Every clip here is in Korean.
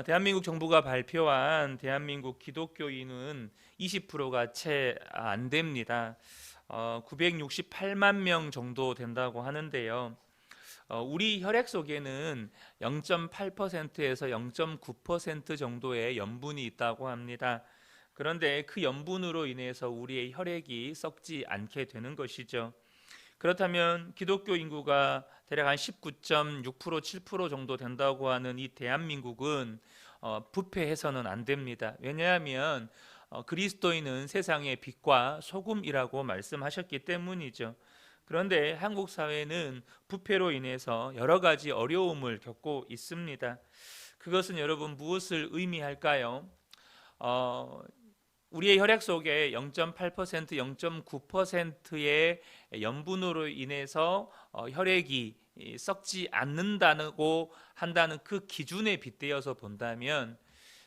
대한민국 정부가 발표한 대한민국 기독교인은 20%가 채 안 됩니다. 968만 명 정도 된다고 하는데요. 우리 혈액 속에는 0.8%에서 0.9% 정도의 염분이 있다고 합니다. 그런데 그 염분으로 인해서 우리의 혈액이 썩지 않게 되는 것이죠. 그렇다면 기독교 인구가 대략 한 19.6% 7% 정도 된다고 하는 이 대한민국은 부패해서는 안 됩니다. 왜냐하면 그리스도인은 세상의 빛과 소금이라고 말씀하셨기 때문이죠. 그런데 한국 사회는 부패로 인해서 여러 가지 어려움을 겪고 있습니다. 그것은 여러분 무엇을 의미할까요? 어, 우리의 혈액 속에 0.8%, 0.9%의 염분으로 인해서 혈액이 썩지 않는다고 한다는 그 기준에 빗대어서 본다면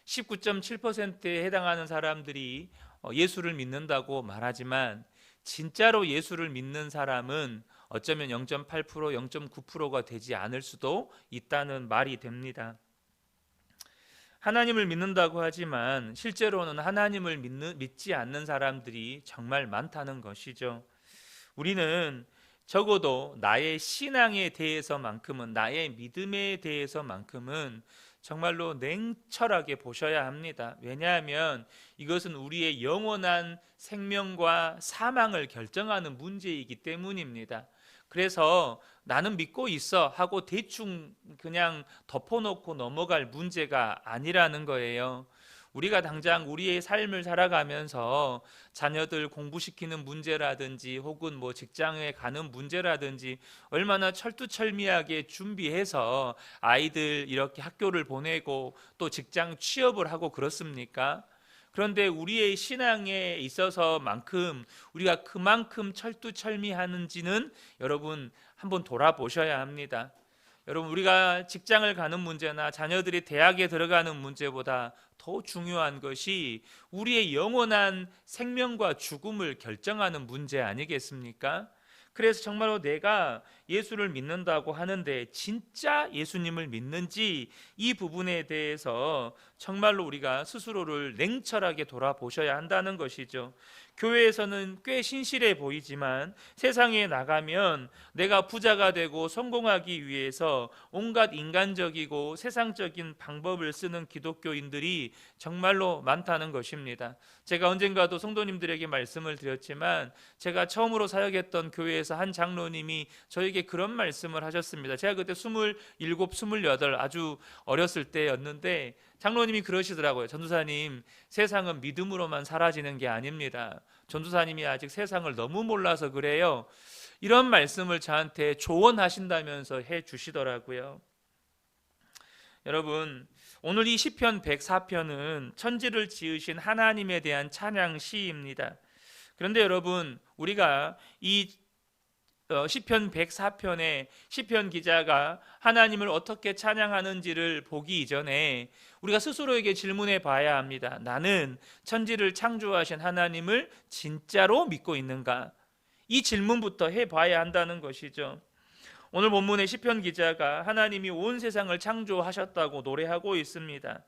19.7%에 해당하는 사람들이 예수를 믿는다고 말하지만 진짜로 예수를 믿는 사람은 어쩌면 0.8%, 0.9%가 되지 않을 수도 있다는 말이 됩니다. 하나님을 믿는다고 하지만 실제로는 하나님을 믿지 않는 사람들이 정말 많다는 것이죠. 우리는 적어도 나의 신앙에 대해서만큼은, 나의 믿음에 대해서만큼은 정말로 냉철하게 보셔야 합니다. 왜냐하면 이것은 우리의 영원한 생명과 사망을 결정하는 문제이기 때문입니다. 그래서 나는 믿고 있어 하고 대충 그냥 덮어놓고 넘어갈 문제가 아니라는 거예요. 우리가 당장 우리의 삶을 살아가면서 자녀들 공부시키는 문제라든지 혹은 뭐 직장에 가는 문제라든지 얼마나 철두철미하게 준비해서 아이들 이렇게 학교를 보내고 또 직장 취업을 하고 그렇습니까? 그런데 우리의 신앙에 있어서만큼 우리가 그만큼 철두철미하는지는 여러분 한번 돌아보셔야 합니다. 여러분 우리가 직장을 가는 문제나 자녀들이 대학에 들어가는 문제보다 더 중요한 것이 우리의 영원한 생명과 죽음을 결정하는 문제 아니겠습니까? 그래서 정말로 내가 예수를 믿는다고 하는데 진짜 예수님을 믿는지 이 부분에 대해서 정말로 우리가 스스로를 냉철하게 돌아보셔야 한다는 것이죠. 교회에서는 꽤 신실해 보이지만 세상에 나가면 내가 부자가 되고 성공하기 위해서 온갖 인간적이고 세상적인 방법을 쓰는 기독교인들이 정말로 많다는 것입니다. 제가 언젠가도 성도님들에게 말씀을 드렸지만 제가 처음으로 사역했던 교회에서 한 장로님이 저에게 그런 말씀을 하셨습니다. 제가 그때 27, 28 아주 어렸을 때였는데 장로님이 그러시더라고요. 전도사님, 세상은 믿음으로만 사라지는 게 아닙니다. 전도사님이 아직 세상을 너무 몰라서 그래요. 이런 말씀을 저한테 조언하신다면서 해 주시더라고요. 여러분, 오늘 이 시편 104편은 천지를 지으신 하나님에 대한 찬양 시입니다. 그런데 여러분, 우리가 이 시편 104편에 시편 기자가 하나님을 어떻게 찬양하는지를 보기 이전에 우리가 스스로에게 질문해 봐야 합니다. 나는 천지를 창조하신 하나님을 진짜로 믿고 있는가? 이 질문부터 해 봐야 한다는 것이죠. 오늘 본문의 시편 기자가 하나님이 온 세상을 창조하셨다고 노래하고 있습니다.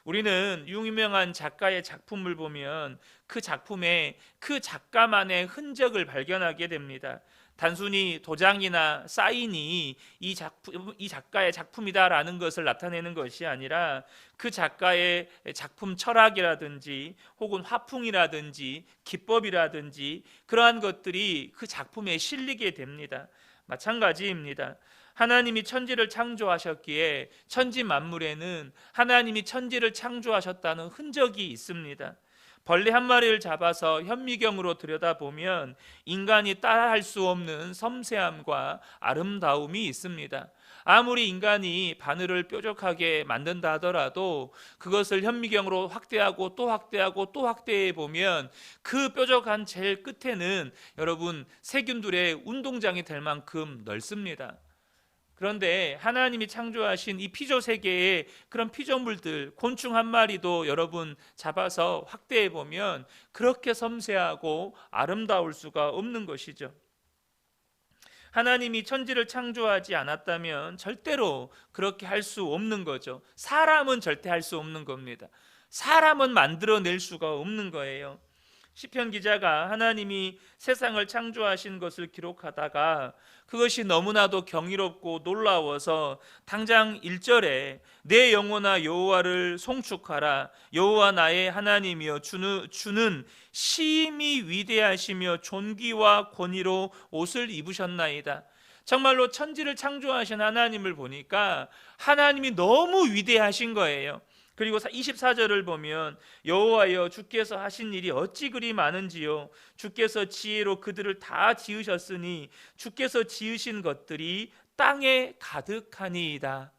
우리는 유명한 작가의 작품을 보면 그 작품에 그 작가만의 흔적을 발견하게 됩니다. 단순히 도장이나 사인이 이 작가의 작품이다라는 것을 나타내는 것이 아니라 그 작가의 작품 철학이라든지 혹은 화풍이라든지 기법이라든지 그러한 것들이 그 작품에 실리게 됩니다. 마찬가지입니다. 하나님이 천지를 창조하셨기에 천지 만물에는 하나님이 천지를 창조하셨다는 흔적이 있습니다. 벌레 한 마리를 잡아서 현미경으로 들여다보면 인간이 따라할 수 없는 섬세함과 아름다움이 있습니다. 아무리 인간이 바늘을 뾰족하게 만든다 하더라도 그것을 현미경으로 확대하고 또 확대하고 또 확대해 보면 그 뾰족한 제일 끝에는 여러분 세균들의 운동장이 될 만큼 넓습니다. 그런데 하나님이 창조하신 이 피조 세계의 그런 피조물들, 곤충 한 마리도 여러분 잡아서 확대해 보면 그렇게 섬세하고 아름다울 수가 없는 것이죠. 하나님이 천지를 창조하지 않았다면 절대로 그렇게 할 수 없는 거죠. 사람은 절대 할 수 없는 겁니다. 사람은 만들어낼 수가 없는 거예요. 시편 기자가 하나님이 세상을 창조하신 것을 기록하다가 그것이 너무나도 경이롭고 놀라워서 당장 1절에 내 영혼아 여호와를 송축하라. 여호와 나의 하나님이여 주는 심히 위대하시며 존귀와 권위로 옷을 입으셨나이다. 정말로 천지를 창조하신 하나님을 보니까 하나님이 너무 위대하신 거예요. 그리고 24절을 보면 여호와여 주께서 하신 일이 어찌 그리 많은지요. 주께서 지혜로 그들을 다 지으셨으니 주께서 지으신 것들이 땅에 가득하니이다.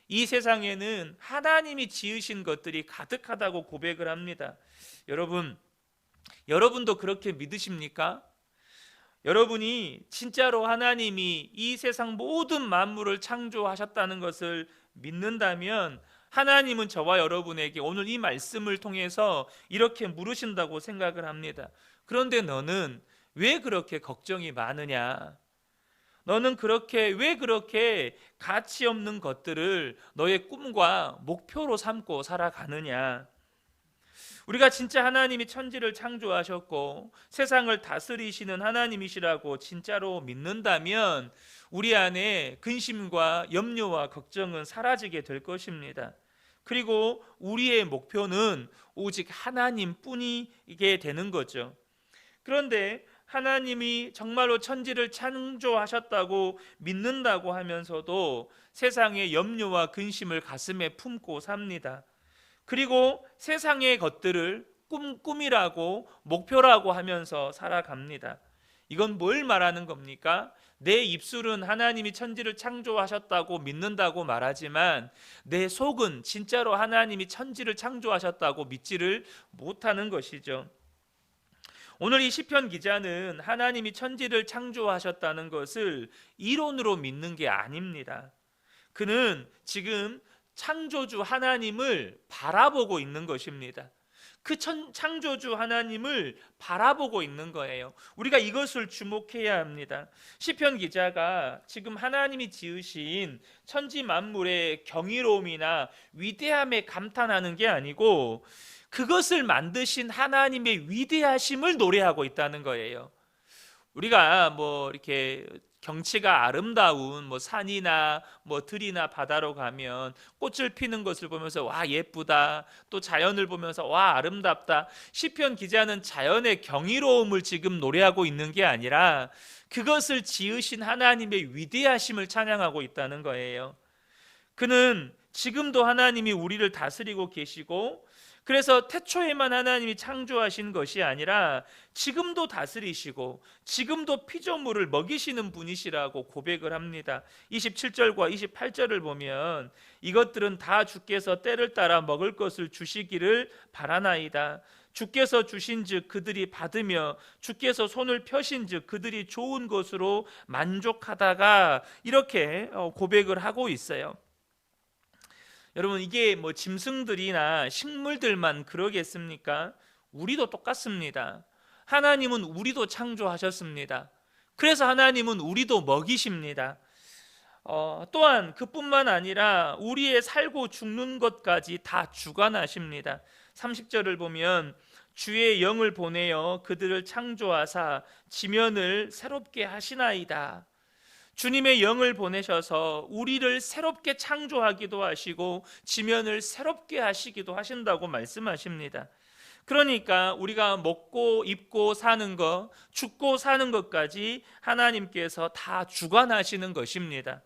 이 세상에는 하나님이 지으신 것들이 가득하다고 고백을 합니다. 여러분도 그렇게 믿으십니까? 여러분이 진짜로 하나님이 이 세상 모든 만물을 창조하셨다는 것을 믿는다면 하나님은 저와 여러분에게 오늘 이 말씀을 통해서 이렇게 물으신다고 생각을 합니다. 그런데 너는 왜 그렇게 걱정이 많으냐? 너는 왜 그렇게 가치 없는 것들을 너의 꿈과 목표로 삼고 살아가느냐? 우리가 진짜 하나님이 천지를 창조하셨고 세상을 다스리시는 하나님이시라고 진짜로 믿는다면 우리 안에 근심과 염려와 걱정은 사라지게 될 것입니다. 그리고 우리의 목표는 오직 하나님뿐이게 되는 거죠. 그런데 하나님이 정말로 천지를 창조하셨다고 믿는다고 하면서도 세상의 염려와 근심을 가슴에 품고 삽니다. 그리고 세상의 것들을 꿈이라고 목표라고 하면서 살아갑니다. 이건 뭘 말하는 겁니까? 내 입술은 하나님이 천지를 창조하셨다고 믿는다고 말하지만 내 속은 진짜로 하나님이 천지를 창조하셨다고 믿지를 못하는 것이죠. 오늘 이 시편 기자는 하나님이 천지를 창조하셨다는 것을 이론으로 믿는 게 아닙니다. 그는 지금 창조주 하나님을 바라보고 있는 것입니다. 그 창조주 하나님을 바라보고 있는 거예요. 우리가 이것을 주목해야 합니다. 시편 기자가 지금 하나님이 지으신 천지 만물의 경이로움이나 위대함에 감탄하는 게 아니고 그것을 만드신 하나님의 위대하심을 노래하고 있다는 거예요. 우리가 이렇게 경치가 아름다운 산이나 들이나 바다로 가면 꽃을 피는 것을 보면서 와 예쁘다, 또 자연을 보면서 와 아름답다. 시편 기자는 자연의 경이로움을 지금 노래하고 있는 게 아니라 그것을 지으신 하나님의 위대하심을 찬양하고 있다는 거예요. 그는 지금도 하나님이 우리를 다스리고 계시고 그래서 태초에만 하나님이 창조하신 것이 아니라 지금도 다스리시고 지금도 피조물을 먹이시는 분이시라고 고백을 합니다. 27절과 28절을 보면 이것들은 다 주께서 때를 따라 먹을 것을 주시기를 바라나이다. 주께서 주신즉 그들이 받으며 주께서 손을 펴신즉 그들이 좋은 것으로 만족하다가 이렇게 고백을 하고 있어요. 여러분 이게 짐승들이나 식물들만 그러겠습니까? 우리도 똑같습니다. 하나님은 우리도 창조하셨습니다. 그래서 하나님은 우리도 먹이십니다. 또한 그뿐만 아니라 우리의 살고 죽는 것까지 다 주관하십니다. 30절을 보면 주의 영을 보내어 그들을 창조하사 지면을 새롭게 하시나이다. 주님의 영을 보내셔서 우리를 새롭게 창조하기도 하시고 지면을 새롭게 하시기도 하신다고 말씀하십니다. 그러니까 우리가 먹고 입고 사는 것, 죽고 사는 것까지 하나님께서 다 주관하시는 것입니다.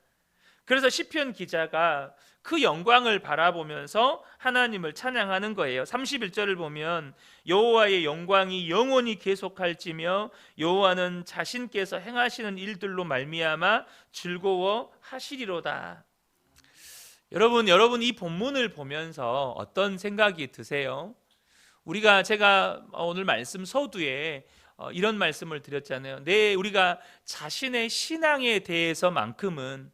그래서 시편 기자가 그 영광을 바라보면서 하나님을 찬양하는 거예요. 31절을 보면 여호와의 영광이 영원히 계속할지며 여호와는 자신께서 행하시는 일들로 말미암아 즐거워하시리로다. 여러분 이 본문을 보면서 어떤 생각이 드세요? 제가 오늘 말씀 서두에 이런 말씀을 드렸잖아요. 우리가 자신의 신앙에 대해서만큼은,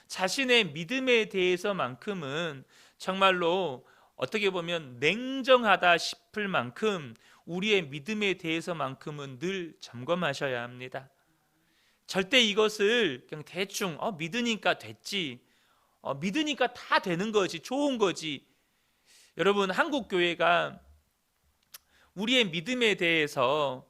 자신의 믿음에 대해서만큼은 정말로 어떻게 보면 냉정하다 싶을 만큼 우리의 믿음에 대해서만큼은 늘 점검하셔야 합니다. 절대 이것을 그냥 대충 믿으니까 됐지, 믿으니까 다 되는 거지, 좋은 거지. 여러분, 한국 교회가 우리의 믿음에 대해서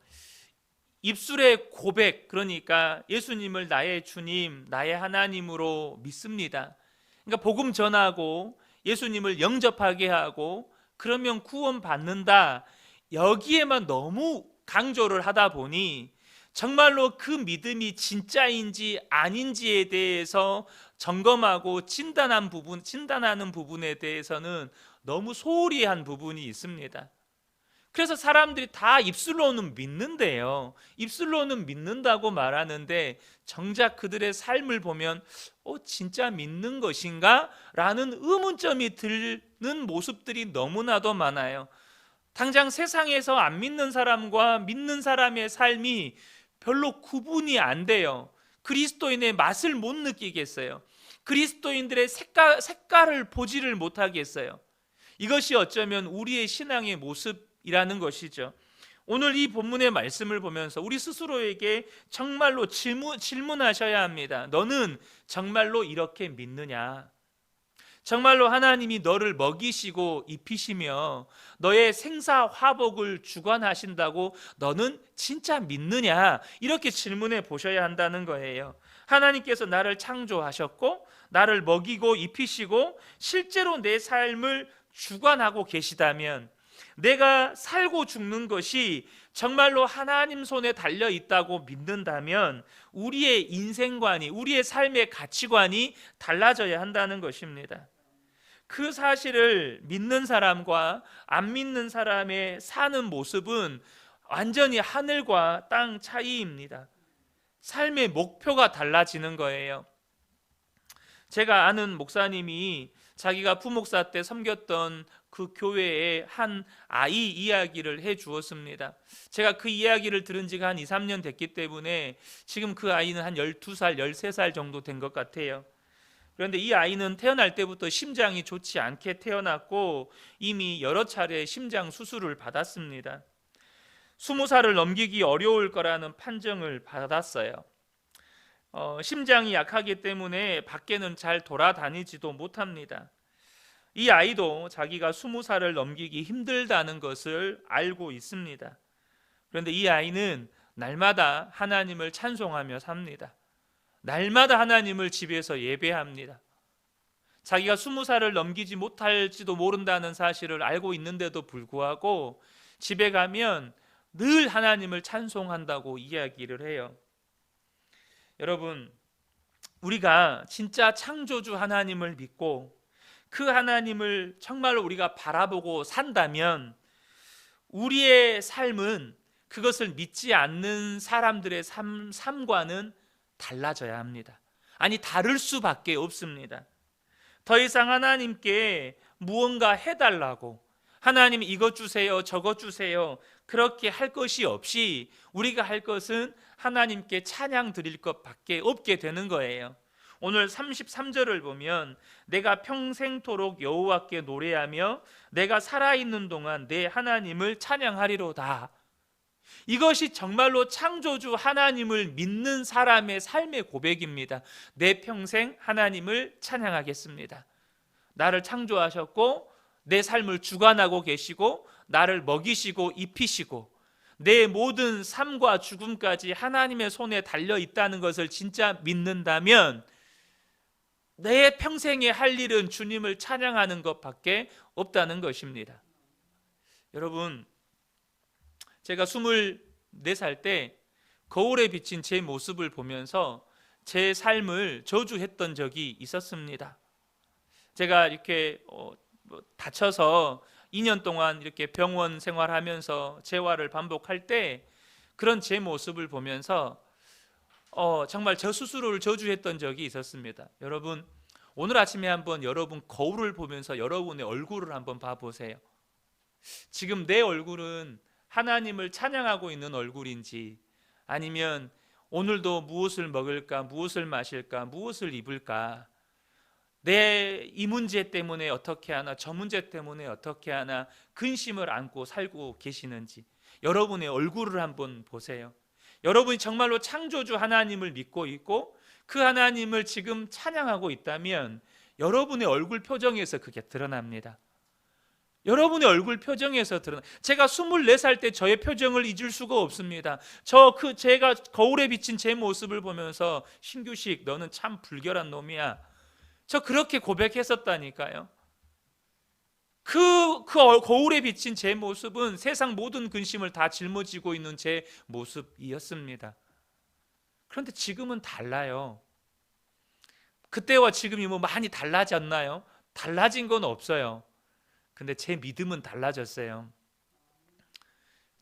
입술의 고백, 그러니까 예수님을 나의 주님, 나의 하나님으로 믿습니다. 그러니까 복음 전하고 예수님을 영접하게 하고 그러면 구원 받는다, 여기에만 너무 강조를 하다 보니 정말로 그 믿음이 진짜인지 아닌지에 대해서 점검하고 진단하는 부분에 대해서는 너무 소홀히 한 부분이 있습니다. 그래서 사람들이 다 입술로는 믿는데요, 입술로는 믿는다고 말하는데 정작 그들의 삶을 보면 진짜 믿는 것인가? 라는 의문점이 드는 모습들이 너무나도 많아요. 당장 세상에서 안 믿는 사람과 믿는 사람의 삶이 별로 구분이 안 돼요. 그리스도인의 맛을 못 느끼겠어요. 그리스도인들의 색깔을 보지를 못하겠어요. 이것이 어쩌면 우리의 신앙의 모습이라는 것이죠. 오늘 이 본문의 말씀을 보면서 우리 스스로에게 정말로 질문하셔야 합니다. 너는 정말로 이렇게 믿느냐? 정말로 하나님이 너를 먹이시고 입히시며 너의 생사화복을 주관하신다고 너는 진짜 믿느냐? 이렇게 질문해 보셔야 한다는 거예요. 하나님께서 나를 창조하셨고 나를 먹이고 입히시고 실제로 내 삶을 주관하고 계시다면, 내가 살고 죽는 것이 정말로 하나님 손에 달려 있다고 믿는다면 우리의 인생관이, 우리의 삶의 가치관이 달라져야 한다는 것입니다. 그 사실을 믿는 사람과 안 믿는 사람의 사는 모습은 완전히 하늘과 땅 차이입니다. 삶의 목표가 달라지는 거예요. 제가 아는 목사님이 자기가 부목사 때 섬겼던 그 교회의 한 아이 이야기를 해 주었습니다. 제가 그 이야기를 들은 지가 한 2, 3년 됐기 때문에 지금 그 아이는 한 12살, 13살 정도 된 것 같아요. 그런데 이 아이는 태어날 때부터 심장이 좋지 않게 태어났고 이미 여러 차례 심장 수술을 받았습니다. 20살을 넘기기 어려울 거라는 판정을 받았어요. 심장이 약하기 때문에 밖에는 잘 돌아다니지도 못합니다. 이 아이도 자기가 20살을 넘기기 힘들다는 것을 알고 있습니다. 그런데 이 아이는 날마다 하나님을 찬송하며 삽니다. 날마다 하나님을 집에서 예배합니다. 자기가 20살을 넘기지 못할지도 모른다는 사실을 알고 있는데도 불구하고 집에 가면 늘 하나님을 찬송한다고 이야기를 해요. 여러분, 우리가 진짜 창조주 하나님을 믿고 그 하나님을 정말로 우리가 바라보고 산다면 우리의 삶은 그것을 믿지 않는 사람들의 삶과는 달라져야 합니다. 아니, 다를 수밖에 없습니다. 더 이상 하나님께 무언가 해달라고, 하나님 이것 주세요, 저것 주세요, 그렇게 할 것이 없이 우리가 할 것은 하나님께 찬양 드릴 것밖에 없게 되는 거예요. 오늘 33절을 보면 내가 평생토록 여호와께 노래하며 내가 살아있는 동안 내 하나님을 찬양하리로다. 이것이 정말로 창조주 하나님을 믿는 사람의 삶의 고백입니다. 내 평생 하나님을 찬양하겠습니다. 나를 창조하셨고 내 삶을 주관하고 계시고 나를 먹이시고 입히시고 내 모든 삶과 죽음까지 하나님의 손에 달려 있다는 것을 진짜 믿는다면 내 평생에 할 일은 주님을 찬양하는 것밖에 없다는 것입니다. 여러분, 제가 24살 때 거울에 비친 제 모습을 보면서 제 삶을 저주했던 적이 있었습니다. 제가 이렇게 다쳐서 2년 동안 이렇게 병원 생활하면서 재활을 반복할 때 그런 제 모습을 보면서 정말 저 스스로를 저주했던 적이 있었습니다. 여러분, 오늘 아침에 한번 여러분 거울을 보면서 여러분의 얼굴을 한번 봐보세요. 지금 내 얼굴은 하나님을 찬양하고 있는 얼굴인지, 아니면 오늘도 무엇을 먹을까, 무엇을 마실까, 무엇을 입을까, 내 이 문제 때문에 어떻게 하나, 저 문제 때문에 어떻게 하나 근심을 안고 살고 계시는지 여러분의 얼굴을 한번 보세요. 여러분이 정말로 창조주 하나님을 믿고 있고 그 하나님을 지금 찬양하고 있다면 여러분의 얼굴 표정에서 그게 드러납니다. 여러분의 얼굴 표정에서 드러나. 제가 24살 때 저의 표정을 잊을 수가 없습니다. 제가 거울에 비친 제 모습을 보면서 신규식 너는 참 불결한 놈이야. 저 그렇게 고백했었다니까요. 거울에 비친 제 모습은 세상 모든 근심을 다 짊어지고 있는 제 모습이었습니다. 그런데 지금은 달라요. 그때와 지금이 뭐 많이 달라졌나요? 달라진 건 없어요. 근데 제 믿음은 달라졌어요.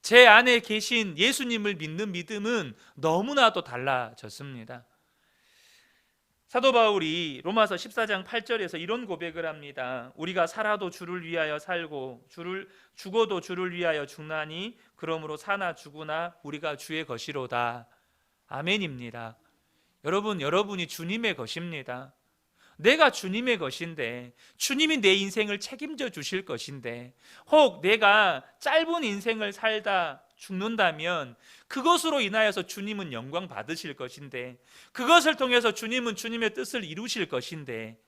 제 안에 계신 예수님을 믿는 믿음은 너무나도 달라졌습니다. 사도 바울이 로마서 14장 8절에서 이런 고백을 합니다. 우리가 살아도 주를 위하여 살고 죽어도 주를 위하여 죽나니 그러므로 사나 죽으나 우리가 주의 것이로다. 아멘입니다. 여러분이 주님의 것입니다. 내가 주님의 것인데, 주님이 내 인생을 책임져 주실 것인데, 혹 내가 짧은 인생을 살다 죽는다면 그것으로 인하여서 주님은 영광 받으실 것인데, 그것을 통해서 주님은 주님의 뜻을 이루실 것인데,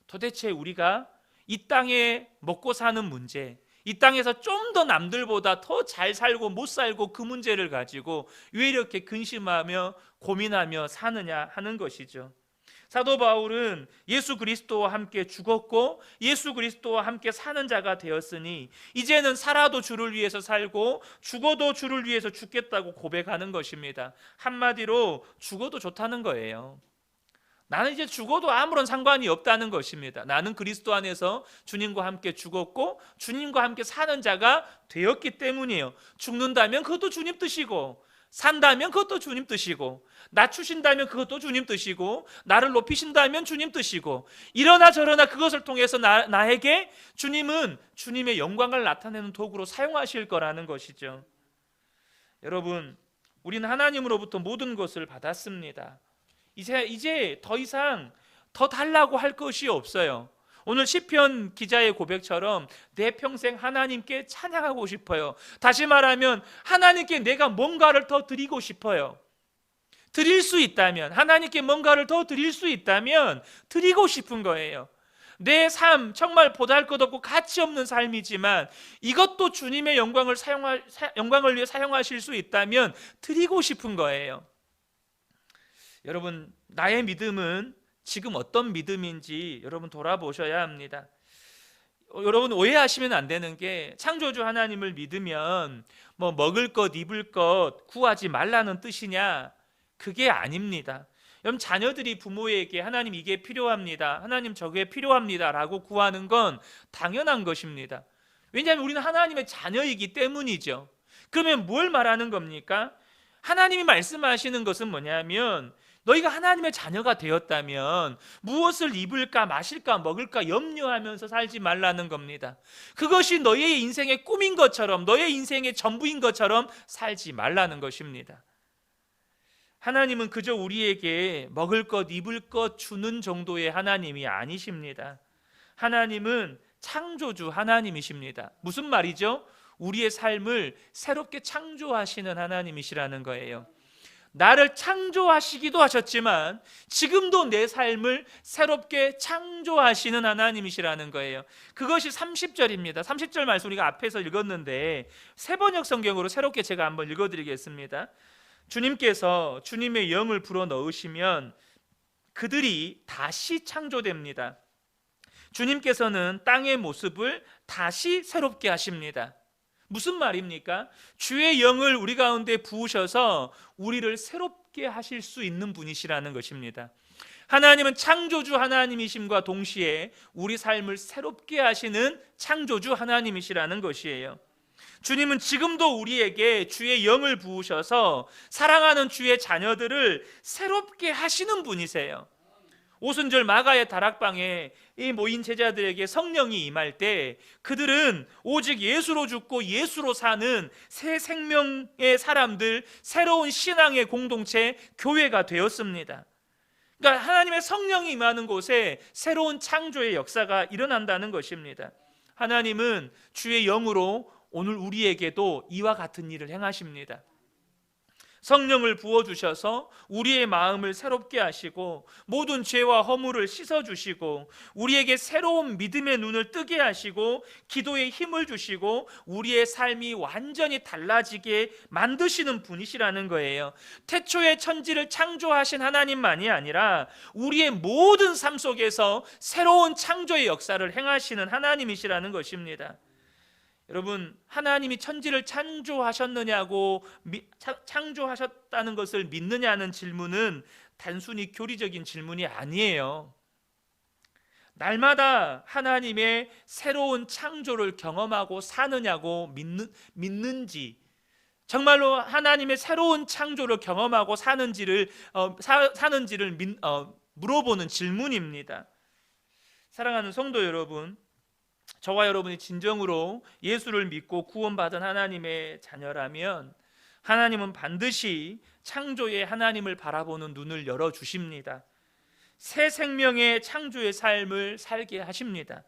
도대체 우리가 이 땅에 먹고 사는 문제, 이 땅에서 좀 더 남들보다 더 잘 살고 못 살고 그 문제를 가지고 왜 이렇게 근심하며 고민하며 사느냐 하는 것이죠. 사도 바울은 예수 그리스도와 함께 죽었고 예수 그리스도와 함께 사는 자가 되었으니 이제는 살아도 주를 위해서 살고 죽어도 주를 위해서 죽겠다고 고백하는 것입니다. 한마디로 죽어도 좋다는 거예요. 나는 이제 죽어도 아무런 상관이 없다는 것입니다. 나는 그리스도 안에서 주님과 함께 죽었고 주님과 함께 사는 자가 되었기 때문이에요. 죽는다면 그것도 주님 뜻이고, 산다면 그것도 주님 뜻이고, 낮추신다면 그것도 주님 뜻이고, 나를 높이신다면 주님 뜻이고, 이러나 저러나 그것을 통해서 나에게 주님은 주님의 영광을 나타내는 도구로 사용하실 거라는 것이죠. 여러분, 우리는 하나님으로부터 모든 것을 받았습니다. 이제 더 이상 더 달라고 할 것이 없어요. 오늘 시편 기자의 고백처럼 내 평생 하나님께 찬양하고 싶어요. 다시 말하면 하나님께 내가 뭔가를 더 드리고 싶어요. 드릴 수 있다면, 하나님께 뭔가를 더 드릴 수 있다면 드리고 싶은 거예요. 내 삶 정말 보잘것없고 가치 없는 삶이지만 이것도 주님의 영광을 위해 사용하실 수 있다면 드리고 싶은 거예요. 여러분, 나의 믿음은 지금 어떤 믿음인지 여러분 돌아보셔야 합니다. 여러분 오해하시면 안 되는 게, 창조주 하나님을 믿으면 뭐 먹을 것 입을 것 구하지 말라는 뜻이냐? 그게 아닙니다. 여러분, 자녀들이 부모에게 하나님 이게 필요합니다, 하나님 저게 필요합니다 라고 구하는 건 당연한 것입니다. 왜냐하면 우리는 하나님의 자녀이기 때문이죠. 그러면 뭘 말하는 겁니까? 하나님이 말씀하시는 것은 뭐냐면, 너희가 하나님의 자녀가 되었다면 무엇을 입을까 마실까 먹을까 염려하면서 살지 말라는 겁니다. 그것이 너의 인생의 꿈인 것처럼, 너의 인생의 전부인 것처럼 살지 말라는 것입니다. 하나님은 그저 우리에게 먹을 것 입을 것 주는 정도의 하나님이 아니십니다. 하나님은 창조주 하나님이십니다. 무슨 말이죠? 우리의 삶을 새롭게 창조하시는 하나님이시라는 거예요. 나를 창조하시기도 하셨지만 지금도 내 삶을 새롭게 창조하시는 하나님이시라는 거예요. 그것이 30절입니다. 30절 말씀 우리가 앞에서 읽었는데 새번역 성경으로 새롭게 제가 한번 읽어드리겠습니다. 주님께서 주님의 영을 불어넣으시면 그들이 다시 창조됩니다. 주님께서는 땅의 모습을 다시 새롭게 하십니다. 무슨 말입니까? 주의 영을 우리 가운데 부으셔서 우리를 새롭게 하실 수 있는 분이시라는 것입니다. 하나님은 창조주 하나님이심과 동시에 우리 삶을 새롭게 하시는 창조주 하나님이시라는 것이에요. 주님은 지금도 우리에게 주의 영을 부으셔서 사랑하는 주의 자녀들을 새롭게 하시는 분이세요. 오순절 마가의 다락방에 이 모인 제자들에게 성령이 임할 때 그들은 오직 예수로 죽고 예수로 사는 새 생명의 사람들, 새로운 신앙의 공동체, 교회가 되었습니다. 그러니까 하나님의 성령이 임하는 곳에 새로운 창조의 역사가 일어난다는 것입니다. 하나님은 주의 영으로 오늘 우리에게도 이와 같은 일을 행하십니다. 성령을 부어주셔서 우리의 마음을 새롭게 하시고 모든 죄와 허물을 씻어주시고 우리에게 새로운 믿음의 눈을 뜨게 하시고 기도에 힘을 주시고 우리의 삶이 완전히 달라지게 만드시는 분이시라는 거예요. 태초에 천지를 창조하신 하나님만이 아니라 우리의 모든 삶 속에서 새로운 창조의 역사를 행하시는 하나님이시라는 것입니다. 여러분, 하나님이 천지를 창조하셨느냐고 창조하셨다는 것을 믿느냐는 질문은 단순히 교리적인 질문이 아니에요. 날마다 하나님의 새로운 창조를 경험하고 사느냐고 믿는지, 정말로 하나님의 새로운 창조를 경험하고 사는지를 물어보는 질문입니다. 사랑하는 성도 여러분, 저와 여러분이 진정으로 예수를 믿고 구원받은 하나님의 자녀라면 하나님은 반드시 창조의 하나님을 바라보는 눈을 열어주십니다. 새 생명의 창조의 삶을 살게 하십니다.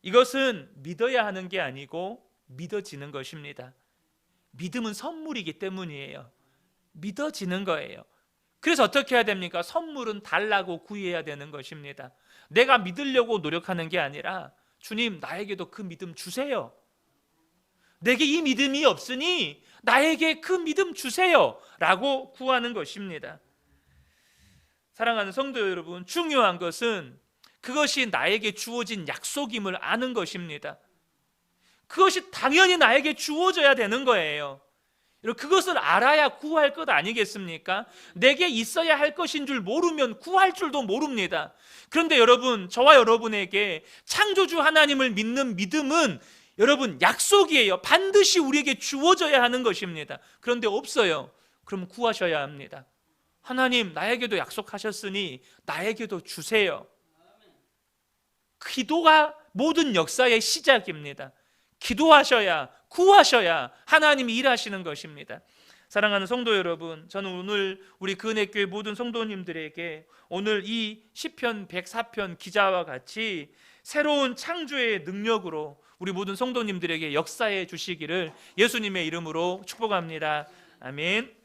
이것은 믿어야 하는 게 아니고 믿어지는 것입니다. 믿음은 선물이기 때문이에요. 믿어지는 거예요. 그래서 어떻게 해야 됩니까? 선물은 달라고 구해야 되는 것입니다. 내가 믿으려고 노력하는 게 아니라 주님, 나에게도 그 믿음 주세요. 내게 이 믿음이 없으니 나에게 그 믿음 주세요 라고 구하는 것입니다. 사랑하는 성도 여러분, 중요한 것은 그것이 나에게 주어진 약속임을 아는 것입니다. 그것이 당연히 나에게 주어져야 되는 거예요. 그것을 알아야 구할 것 아니겠습니까? 내게 있어야 할 것인 줄 모르면 구할 줄도 모릅니다. 그런데 여러분, 저와 여러분에게 창조주 하나님을 믿는 믿음은 여러분 약속이에요. 반드시 우리에게 주어져야 하는 것입니다. 그런데 없어요. 그럼 구하셔야 합니다. 하나님, 나에게도 약속하셨으니 나에게도 주세요. 기도가 모든 역사의 시작입니다. 기도하셔야, 구하셔야 하나님이 일하시는 것입니다. 사랑하는 성도 여러분, 저는 오늘 우리 그은혜교회 모든 성도님들에게 오늘 이 시편 104편 기자와 같이 새로운 창조의 능력으로 우리 모든 성도님들에게 역사해 주시기를 예수님의 이름으로 축복합니다. 아멘.